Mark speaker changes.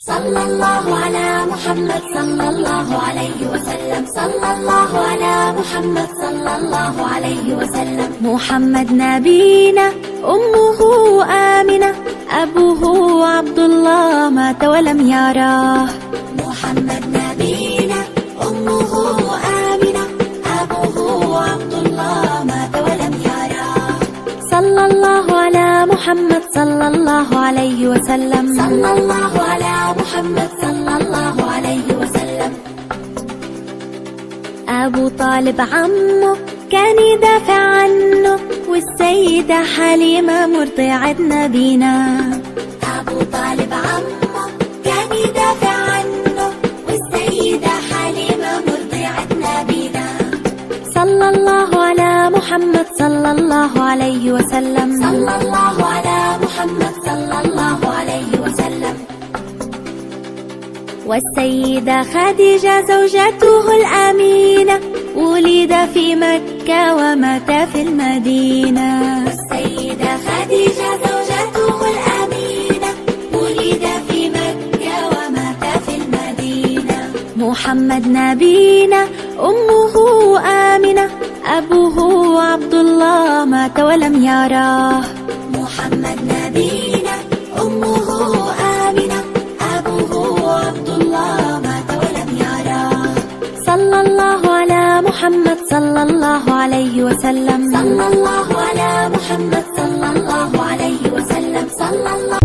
Speaker 1: صلى الله على محمد صلى الله عليه وسلم. صلى الله على محمد صلى الله عليه وسلم. محمد نبينا أمه آمنة، أبوه عبد الله مات ولم يراه. محمد نبينا أمه آمنة، أبوه عبد الله مات ولم يراه. صلى الله على محمد صلى الله عليه وسلم. صلى الله على محمد صلى الله عليه وسلم. أبو طالب عمه كان يدافع عنه، والسيدة حليمة مرضعة نبينا. أبو طالب عمه كان يدافع عنه، والسيدة حليمة مرضعة نبينا. صلى الله على محمد صلى الله عليه وسلم. صلى الله على محمد صلى الله عليه وسلم. والسيدة خديجة زوجته الأمينة، ولد في مكة ومات في المدينة. والسيدة خديجة زوجته الأمينة، ولد في مكة ومات في المدينة. محمد نبينا أمه آمنة، أبوه عبد الله مات ولم يراه. محمد نبينا أمه آمنة، أبوه عبد الله مات ولم يراه. صلى الله على محمد صلى الله عليه وسلم. صلى الله على محمد صلى الله عليه وسلم. صلى الله